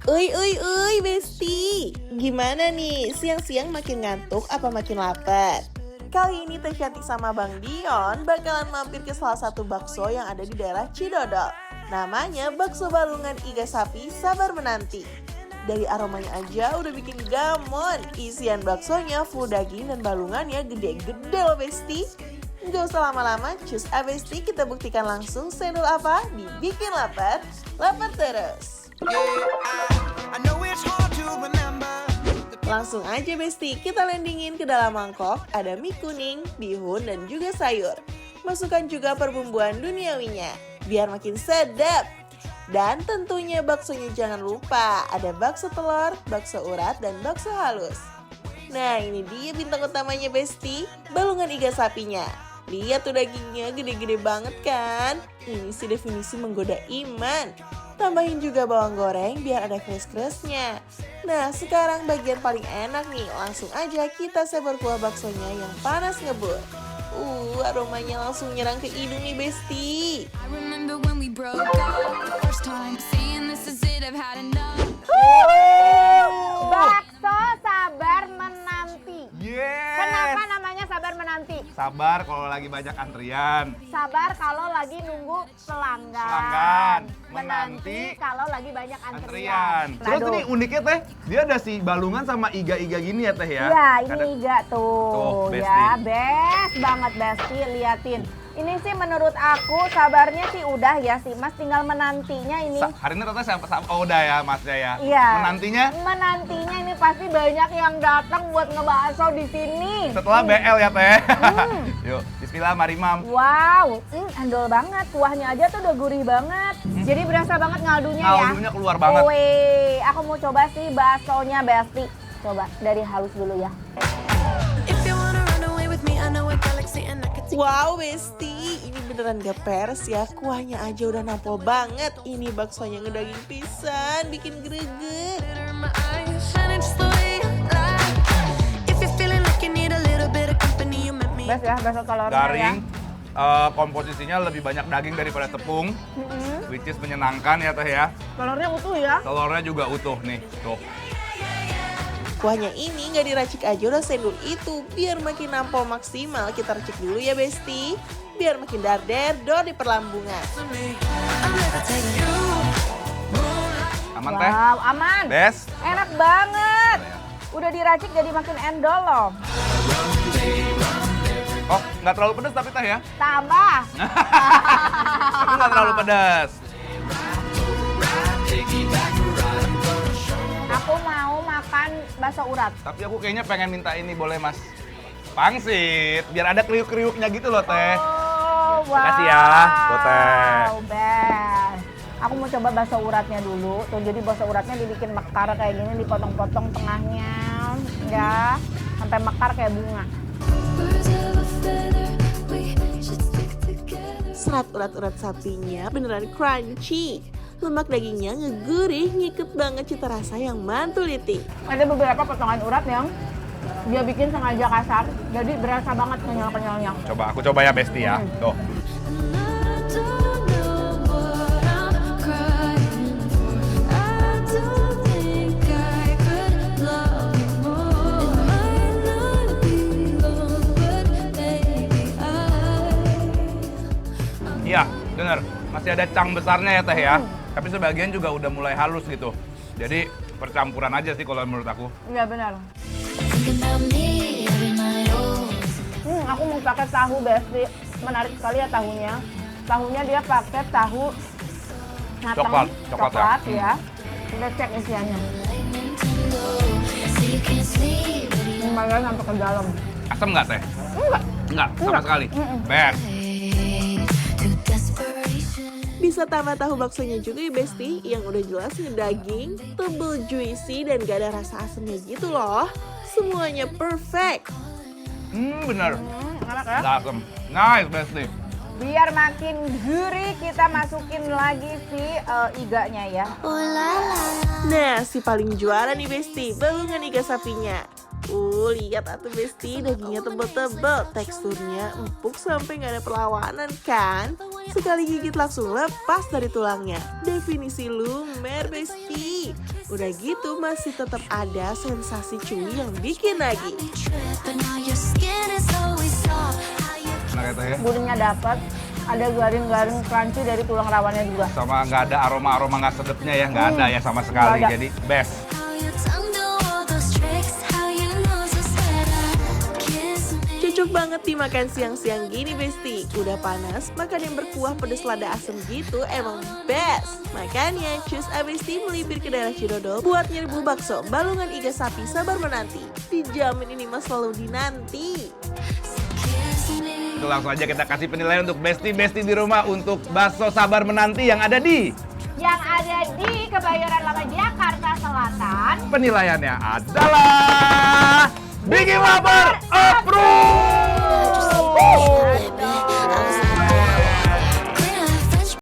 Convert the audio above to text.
Uy, Besti. Gimana nih? Siang-siang makin ngantuk apa makin lapar? Kali ini Teh Cantik sama Bang Dion bakalan mampir ke salah satu bakso yang ada di daerah Cidodol. Namanya Bakso Balungan Iga Sapi Sabar Menanti. Dari aromanya aja udah bikin gamon. Isian baksonya full daging dan balungannya gede-gede loh Besti. Gak usah lama-lama, cus Besti, kita buktikan langsung sendul apa dibikin lapar. Lapar terus. Langsung aja Besti, kita landingin ke dalam mangkok. Ada mie kuning, bihun, dan juga sayur. Masukkan juga perbumbuan duniawinya, biar makin sedap. Dan tentunya baksonya jangan lupa, ada bakso telur, bakso urat, dan bakso halus. Nah ini dia bintang utamanya Besti, balungan iga sapinya. Lihat tuh dagingnya gede-gede banget kan? Ini sih definisi menggoda iman. Tambahin juga bawang goreng biar ada kres-kresnya. Nah sekarang bagian paling enak nih, langsung aja kita sebar kuah baksonya yang panas ngebul. Aromanya langsung nyerang ke hidung nih Besti. Bakso Sabar Menanti. Yes. Kenapa namanya Sabar Menanti? Sabar kalau lagi banyak antrian. Sabar kalau lagi nunggu pelanggan. Pelanggan. Menanti Menanti kalau lagi banyak antrian. Antrian. Terus Aduh. ini uniknya Teh, dia ada si balungan sama iga-iga gini ya Teh ya? Iya, ini Kadang- iga tuh. Tuh, Besti. Ya, best banget Besti, liatin. Ini sih menurut aku sabarnya sih udah ya sih Mas, tinggal menantinya ini. Hari ini ternyata siapa? Oh udah ya Masnya ya. Iya. Menantinya Menantinya ini pasti banyak yang datang buat ngebakso di sini. setelah BL ya Teh. Yuk, bismillah mari Mam. Wow, endol banget. Kuahnya aja tuh udah gurih banget. Jadi berasa banget ngaldunya ya. Ngaldunya keluar banget. Wih, aku mau coba sih baksonya Besti. Coba dari halus dulu ya. Wow Besti, ini beneran gak peres ya. Kuahnya aja udah nampol banget. Ini baksonya ngedaging pisan, bikin greget. Best ya, bakso telurnya Garing. ya. Komposisinya lebih banyak daging daripada tepung, which is menyenangkan ya Teh ya. Telurnya utuh ya. Telurnya juga utuh nih, tuh. Kuahnya ini gak diracik aja udah sendul itu. Biar makin nampol maksimal, kita racik dulu ya Besti. Biar makin dar-der dor di perlambungan. Aman Teh? Wow, aman. Bes? Enak banget. Udah diracik jadi makin endol loh. Oh, nggak terlalu pedas tapi Teh ya? Tambah. Tapi nggak terlalu pedas. Aku mau makan bakso urat. Tapi aku kayaknya pengen minta ini, boleh Mas? Pangsit, biar ada kriuk-kriuknya gitu loh Teh. Oh, wow. Makasih ya, tuh, Teh. Best. Aku mau coba bakso uratnya dulu. Tuh, jadi bakso uratnya dibikin mekar kayak gini, dipotong-potong tengahnya. Ya, sampai mekar kayak bunga. Serat urat-urat sapinya beneran crunchy. Lemak dagingnya ngegurih, ngikut banget cita rasa yang mantul liting. Ada beberapa potongan urat yang dia bikin sengaja kasar, jadi berasa banget kenyal-kenyalnya. Coba, aku coba ya Besti ya. Tuh. Iya, bener. Masih ada cang besarnya ya Teh ya. Tapi sebagian juga udah mulai halus gitu. Jadi percampuran aja sih kalau menurut aku. Iya benar. Aku mau pakai tahu Besti. Menarik sekali ya tahunya. Tahunya dia pakai tahu matang, Coklat ya. ya. Kita cek isiannya. Lumayan sampai ke dalam. Asam nggak Teh? Enggak. Enggak, sama Enggak. sekali. Best. Bisa tambah tahu baksonya juga ya Besti, yang udah jelas ngedaging, tebel juicy dan gak ada rasa asamnya gitu loh. Semuanya perfect. Bener. Enak ya? Nggak asam. Nice Besti. Biar makin gurih kita masukin lagi si iganya ya. Nah, si paling juara nih Besti, balungan iga sapinya. Lihat atuh Besti, dagingnya tebel-tebel, teksturnya empuk sampai nggak ada perlawanan kan? Sekali gigit langsung lepas dari tulangnya. Definisi lumer Besti. Udah gitu masih tetap ada sensasi chewy yang bikin nagih. Enak ya Teh ya? Gurihnya dapat, ada garing-garing crunchy dari tulang rawannya juga. Sama nggak ada aroma-aroma nggak sedapnya ya, nggak ada ya sama sekali. Nggak ada. Jadi best. Cocok banget dimakan siang-siang gini Besti. Udah panas, makan yang berkuah pedas lada asem gitu emang best. Makanya cus Besti melipir ke daerah Cidodo buat nyerbu bakso balungan iga sapi sabar menanti. Dijamin ini mas selalu dinanti. Itu langsung aja kita kasih penilaian untuk Besti di rumah untuk bakso sabar menanti yang ada di Yang ada di Kebayoran Lama Jakarta Selatan. penilaiannya adalah Bigi Mabar Approve.